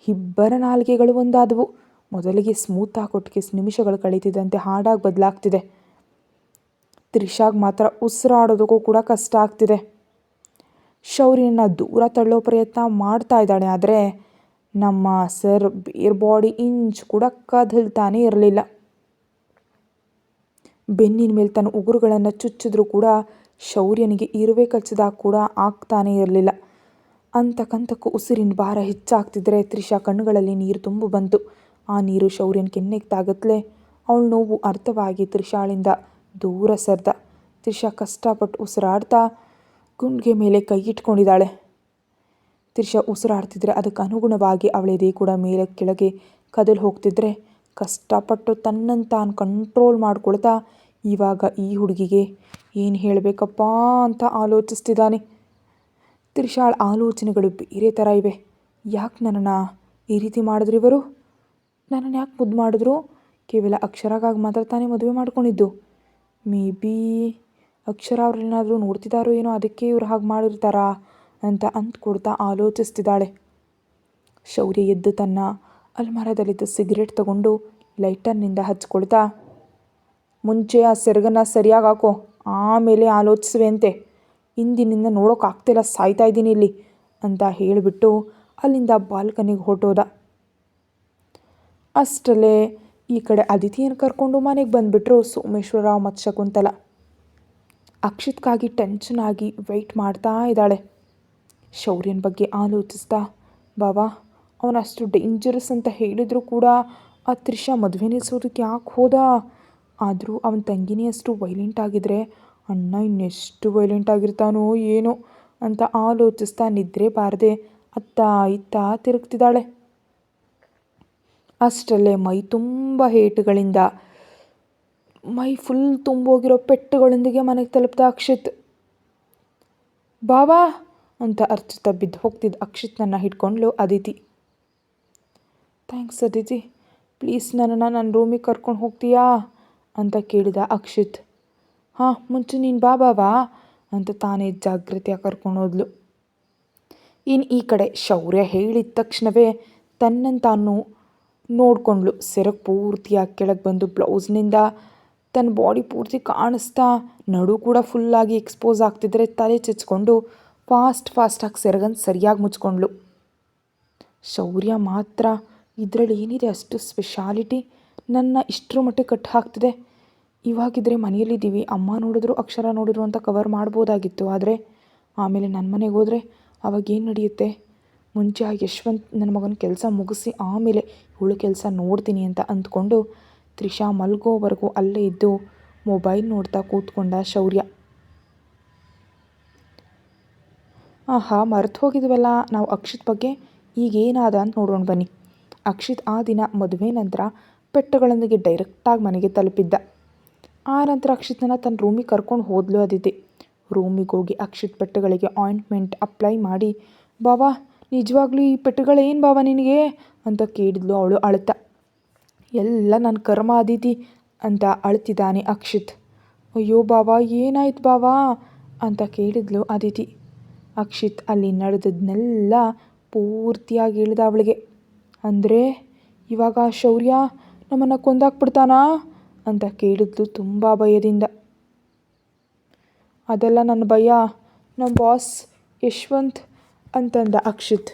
ಇಬ್ಬರ ನಾಲಿಗೆಗಳು ಒಂದಾದವು. ಮೊದಲಿಗೆ ಸ್ಮೂತಾಗಿ ಕೊಟ್ಟು ಕಿಸ್ ನಿಮಿಷಗಳು ಕಳೀತಿದ್ದಂತೆ ಹಾಡಾಗಿ ಬದಲಾಗ್ತಿದೆ. ತ್ರಿಷಾಗೆ ಮಾತ್ರ ಉಸಿರಾಡೋದಕ್ಕೂ ಕೂಡ ಕಷ್ಟ ಆಗ್ತಿದೆ. ಶೌರ್ಯನ ದೂರ ತಳ್ಳೋ ಪ್ರಯತ್ನ ಮಾಡ್ತಾ ಇದ್ದಾಳೆ. ಆದರೆ ನಮ್ಮ ಸರ್ ಬೇರ್ ಬಾಡಿ ಇಂಚ್ ಕೂಡ ಕದಲ್ತಾನೇ ಇರಲಿಲ್ಲ. ಬೆನ್ನಿನ ಮೇಲೆ ತನ್ನ ಉಗುರುಗಳನ್ನು ಚುಚ್ಚಿದ್ರೂ ಕೂಡ ಶೌರ್ಯನಿಗೆ ಇರುವೆ ಕಚ್ಚಿದಾಗ ಕೂಡ ಆಗ್ತಾನೇ ಇರಲಿಲ್ಲ. ಅಂತಕ್ಕಂತಕ್ಕೂ ಉಸಿರಿನ ಭಾರ ಹೆಚ್ಚಾಗ್ತಿದ್ರೆ ತ್ರಿಷಾ ಕಣ್ಣುಗಳಲ್ಲಿ ನೀರು ತುಂಬು ಬಂತು. ಆ ನೀರು ಶೌರ್ಯನ ಕೆನ್ನೆಗೆ ತಾಗತ್ಲೆ ಅವಳ ನೋವು ಅರ್ಥವಾಗಿ ತ್ರಿಷಾಳಿಂದ ದೂರ ಸರ್ದ. ತ್ರಿಷಾ ಕಷ್ಟಪಟ್ಟು ಉಸಿರಾಡ್ತಾ ಗುಂಡಿಗೆ ಮೇಲೆ ಕೈ ಇಟ್ಕೊಂಡಿದ್ದಾಳೆ. ತ್ರಿಷಾ ಉಸಿರಾಡ್ತಿದ್ರೆ ಅದಕ್ಕೆ ಅನುಗುಣವಾಗಿ ಅವಳೆದೇ ಕೂಡ ಮೇಲೆ ಕೆಳಗೆ ಕದಲು ಹೋಗ್ತಿದ್ರೆ ಕಷ್ಟಪಟ್ಟು ತನ್ನನ್ನು ತಾನು ಕಂಟ್ರೋಲ್ ಮಾಡ್ಕೊಳ್ತಾ ಇವಾಗ ಈ ಹುಡುಗಿಗೆ ಏನು ಹೇಳಬೇಕಪ್ಪ ಅಂತ ಆಲೋಚಿಸ್ತಿದ್ದಾನೆ. ತ್ರಿಷಾಳ ಆಲೋಚನೆಗಳು ಬೇರೆ ಥರ ಇವೆ. ಯಾಕೆ ನನ್ನನ್ನು ಈ ರೀತಿ ಮಾಡಿದ್ರು ಇವರು? ನನ್ನನ್ನು ಯಾಕೆ ಮುದ್ದು ಮಾಡಿದ್ರು? ಕೇವಲ ಅಕ್ಷರಾಗಾಗಿ ಮಾತ್ರ ತಾನೇ ಮದುವೆ ಮಾಡ್ಕೊಂಡಿದ್ದು. ಮೇ ಬಿ ಅಕ್ಷರ ಅವ್ರೇನಾದರೂ ನೋಡ್ತಿದ್ದಾರೋ ಏನೋ, ಅದಕ್ಕೆ ಇವ್ರು ಹಾಗೆ ಮಾಡಿರ್ತಾರಾ ಅಂತ ಅಂದ್ಕೊಡ್ತಾ ಆಲೋಚಿಸ್ತಿದ್ದಾಳೆ. ಶೌರ್ಯ ಎದ್ದು ತನ್ನ ಅಲ್ಮಾರದಲ್ಲಿದ್ದ ಸಿಗರೇಟ್ ತಗೊಂಡು ಲೈಟರ್ನಿಂದ ಹಚ್ಕೊಳ್ತಾ, ಮುಂಚೆ ಆ ಸೆರಗನ್ನು ಸರಿಯಾಗಿ ಹಾಕೋ, ಆಮೇಲೆ ಆಲೋಚಿಸುವೆ ಅಂತೆ. ಇಂದಿನಿಂದ ನೋಡೋಕ್ಕಾಗ್ತಿಲ್ಲ, ಸಾಯ್ತಾ ಇದ್ದೀನಿ ಇಲ್ಲಿ ಅಂತ ಹೇಳಿಬಿಟ್ಟು ಅಲ್ಲಿಂದ ಬಾಲ್ಕನಿಗೆ ಹೊರಟೋದ. ಅಷ್ಟರಲ್ಲೇ ಈ ಕಡೆ ಅದಿತಿಯನ್ನು ಕರ್ಕೊಂಡು ಮನೆಗೆ ಬಂದುಬಿಟ್ರು ಸೋಮೇಶ್ವರರಾವ್ ಮತ್ತು ಶಕುಂತಲ. ಅಕ್ಷಿತ್ಗಾಗಿ ಟೆನ್ಷನ್ ಆಗಿ ವೆಯ್ಟ್ ಮಾಡ್ತಾ ಇದ್ದಾಳೆ. ಶೌರ್ಯನ ಬಗ್ಗೆ ಆಲೋಚಿಸ್ತಾ, ಬಾಬಾ ಅವನಷ್ಟು ಡೇಂಜರಸ್ ಅಂತ ಹೇಳಿದರೂ ಕೂಡ ಆ ತ್ರಿಷಾ ಮದುವೆ ನಿಲ್ಲಿಸೋದಕ್ಕೆ ಯಾಕೆ ಹೋದ? ಆದರೂ ಅವನ ತಂಗಿನೇ ಅಷ್ಟು ವೈಲೆಂಟ್ ಆಗಿದ್ರೆ ಅಣ್ಣ ಇನ್ನೆಷ್ಟು ವೈಲೆಂಟ್ ಆಗಿರ್ತಾನೋ ಏನೋ ಅಂತ ಆಲೋಚಿಸ್ತಾ ನಿದ್ರೆ ಬಾರದೆ ಅತ್ತ ಇತ್ತ ತಿರುಗ್ತಿದ್ದಾಳೆ. ಅಷ್ಟರಲ್ಲೇ ಮೈ ತುಂಬ ಏಟುಗಳಿಂದ ಮೈ ಫುಲ್ ತುಂಬೋಗಿರೋ ಪೆಟ್ಟುಗಳೊಂದಿಗೆ ಮನೆಗೆ ತಲುಪಿದ ಅಕ್ಷಿತ್. ಬಾಬಾ ಅಂತ ಅರ್ಚುತ್ತಾ ಬಿದ್ದು ಹೋಗ್ತಿದ್ದ ಅಕ್ಷಿತ್ನನ್ನು ಹಿಡ್ಕೊಂಡ್ಲು ಅದಿತಿ. ಥ್ಯಾಂಕ್ಸ್ ಅದಿತಿ, ಪ್ಲೀಸ್ ನನ್ನನ್ನು ನನ್ನ ರೂಮಿಗೆ ಕರ್ಕೊಂಡು ಹೋಗ್ತೀಯಾ ಅಂತ ಕೇಳಿದ ಅಕ್ಷಿತ್. ಹಾಂ, ಮುಂಚೆ ನೀನು ಬಾಬಾ ಅಂತ ತಾನೇ ಜಾಗ್ರತೆಯಾಗಿ ಕರ್ಕೊಂಡು ಹೋದ್ಲು. ಇನ್ನು ಈ ಕಡೆ ಶೌರ್ಯ ಹೇಳಿದ ತಕ್ಷಣವೇ ತನ್ನನ್ನು ತಾನು ನೋಡಿಕೊಂಡ್ಳು. ಸೆರಗು ಪೂರ್ತಿಯಾಗಿ ಕೆಳಗೆ ಬಂದು ಬ್ಲೌಸ್ನಿಂದ ತನ್ನ ಬಾಡಿ ಪೂರ್ತಿ ಕಾಣಿಸ್ತಾ ನಡು ಕೂಡ ಫುಲ್ಲಾಗಿ ಎಕ್ಸ್ಪೋಸ್ ಆಗ್ತಿದ್ರೆ ತಲೆ ಚೆಚ್ಕೊಂಡು ಫಾಸ್ಟಾಗಿ ಸೆರಗನ್ನು ಸರಿಯಾಗಿ ಮುಚ್ಕೊಂಡ್ಳು. ಶೌರ್ಯ ಮಾತ್ರ ಇದರಲ್ಲಿ ಏನಿದೆ ಅಷ್ಟು ಸ್ಪೆಷಾಲಿಟಿ, ನನ್ನ ಇಷ್ಟರ ಮಟ್ಟಿಗೆ ಕಟ್ಟು ಹಾಕ್ತಿದೆ. ಇವಾಗಿದ್ದರೆ ಮನೆಯಲ್ಲಿದ್ದೀವಿ, ಅಮ್ಮ ನೋಡಿದ್ರು ಅಕ್ಷರ ನೋಡಿದ್ರು ಅಂತ ಕವರ್ ಮಾಡ್ಬೋದಾಗಿತ್ತು. ಆದರೆ ಆಮೇಲೆ ನನ್ನ ಮನೆಗೆ ಹೋದರೆ ಅವಾಗೇನು ನಡೆಯುತ್ತೆ? ಮುಂಚೆ ಆ ಯಶವಂತ್ ನನ್ನ ಮಗನ ಕೆಲಸ ಮುಗಿಸಿ ಆಮೇಲೆ ಇವಳು ಕೆಲಸ ನೋಡ್ತೀನಿ ಅಂತ ಅಂದ್ಕೊಂಡು ತ್ರಿಷಾ ಮಲ್ಗೋವರೆಗೂ ಅಲ್ಲೇ ಇದ್ದು ಮೊಬೈಲ್ ನೋಡ್ತಾ ಕೂತ್ಕೊಂಡ ಶೌರ್ಯ. ಆಹಾ, ಮರೆತು ಹೋಗಿದ್ವಲ್ಲ ನಾವು ಅಕ್ಷಿತ್ ಬಗ್ಗೆ. ಈಗೇನಾದ ಅಂತ ನೋಡೋಣ ಬನ್ನಿ. ಅಕ್ಷಿತ್ ಆ ದಿನ ಮದುವೆ ನಂತರ ಪೆಟ್ಟುಗಳೊಂದಿಗೆ ಡೈರೆಕ್ಟಾಗಿ ಮನೆಗೆ ತಲುಪಿದ್ದ. ಆ ನಂತರ ಅಕ್ಷಿತ್ನ ತನ್ನ ರೂಮಿಗೆ ಕರ್ಕೊಂಡು ಹೋದ್ಲು ಅದಿತಿ. ರೂಮಿಗೆ ಹೋಗಿ ಅಕ್ಷಿತ್ ಪೆಟ್ಟುಗಳಿಗೆ ಆಯಿಂಟ್ಮೆಂಟ್ ಅಪ್ಲೈ ಮಾಡಿ, ಬಾಬಾ ನಿಜವಾಗ್ಲೂ ಈ ಪೆಟ್ಟುಗಳೇನು ಬಾಬಾ ನಿನಗೆ ಅಂತ ಕೇಳಿದ್ಲು ಅವಳು ಅಳ್ತಾ. ಎಲ್ಲ ನನ್ನ ಕರ್ಮ ಅದಿತಿ ಅಂತ ಅಳ್ತಿದ್ದಾನೆ ಅಕ್ಷಿತ್. ಅಯ್ಯೋ ಬಾಬಾ ಏನಾಯ್ತು ಬಾಬಾ ಅಂತ ಕೇಳಿದ್ಲು ಅದಿತಿ. ಅಕ್ಷಿತ್ ಅಲ್ಲಿ ನಡೆದದ್ನೆಲ್ಲ ಪೂರ್ತಿಯಾಗಿ ಹೇಳಿದ ಅವಳಿಗೆ. ಅಂದರೆ ಇವಾಗ ಶೌರ್ಯ ನಮ್ಮನ್ನು ಕೊಂದಾಕ್ಬಿಡ್ತಾನಾ ಅಂತ ಕೇಳಿದ್ಲು ತುಂಬ ಭಯದಿಂದ. ಅದೆಲ್ಲ ನನ್ನ ಭಯ, ನಮ್ಮ ಬಾಸ್ ಯಶವಂತ್ ಅಂತಂದ ಅಕ್ಷಿತ್.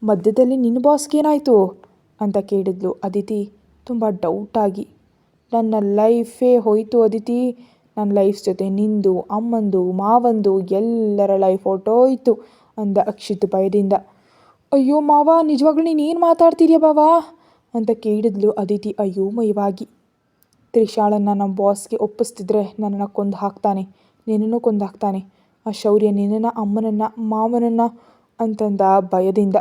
ಮಧ್ಯದಲ್ಲಿ ನಿನ್ನ ಬಾಸ್ಗೇನಾಯಿತು ಅಂತ ಕೇಳಿದ್ಲು ಅದಿತಿ ತುಂಬ ಡೌಟಾಗಿ. ನನ್ನ ಲೈಫೇ ಹೋಯಿತು ಅದಿತಿ, ನನ್ನ ಲೈಫ್ ಜೊತೆ ನಿಂದು, ಅಮ್ಮಂದು, ಮಾವಂದು ಎಲ್ಲರ ಲೈಫ್ ಹೊರ್ಟೋಯ್ತು ಅಂದ ಅಕ್ಷಿತ್ ಭಯದಿಂದ. ಅಯ್ಯೋ ಮಾವ, ನಿಜವಾಗ್ಲೂ ನೀನೇನು ಮಾತಾಡ್ತಿದ್ಯಾ ಬಾವಾ ಅಂತ ಕೇಳಿದ್ಲು ಅದಿತಿ ಅಯೋಮಯವಾಗಿ. ತ್ರಿಷಾಳನ್ನು ನಮ್ಮ ಬಾಸ್ಗೆ ಒಪ್ಪಿಸ್ತಿದ್ರೆ ನನ್ನನ್ನು ಕೊಂದು ಹಾಕ್ತಾನೆ, ನಿನ್ನನ್ನು ಕೊಂದು ಹಾಕ್ತಾನೆ. ಆ ಶೌರ್ಯ ನಿನ್ನನ್ನು, ಅಮ್ಮನನ್ನು, ಮಾವನನ್ನು ಅಂತಂದ ಭಯದಿಂದ.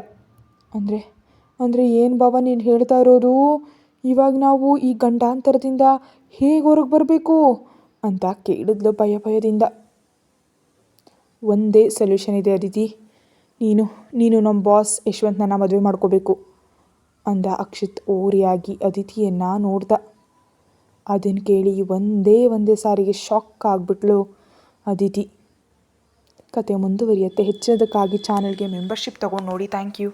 ಅಂದರೆ ಏನು ಬಾಬಾ ನೀನು ಹೇಳ್ತಾ ಇರೋದು? ಇವಾಗ ನಾವು ಈ ಗಂಡಾಂತರದಿಂದ ಹೇಗೆ ಹೊರಗೆ ಬರಬೇಕು ಅಂತ ಕೇಳಿದ್ಲು ಭಯದಿಂದ. ಒಂದೇ ಸೊಲ್ಯೂಷನ್ ಇದೆ ಅದಿತಿ, ನೀನು ನಮ್ಮ ಬಾಸ್ ಯಶವಂತನನ್ನು ಮದುವೆ ಮಾಡ್ಕೋಬೇಕು ಅಂದ ಅಕ್ಷಿತ್ ಓರಿಯಾಗಿ ಅದಿತಿಯನ್ನು ನೋಡ್ದ. ಅದನ್ನು ಕೇಳಿ ಒಂದೇ ಸಾರಿಗೆ ಶಾಕ್ ಆಗಿಬಿಟ್ಲು ಅದಿತಿ. ಕತೆ ಮುಂದುವರಿಯುತ್ತೆ. ಹೆಚ್ಚಿನದಕ್ಕಾಗಿ ಚಾನಲ್ಗೆ ಮೆಂಬರ್ಶಿಪ್ ತೊಗೊಂಡು ನೋಡಿ. Thank you.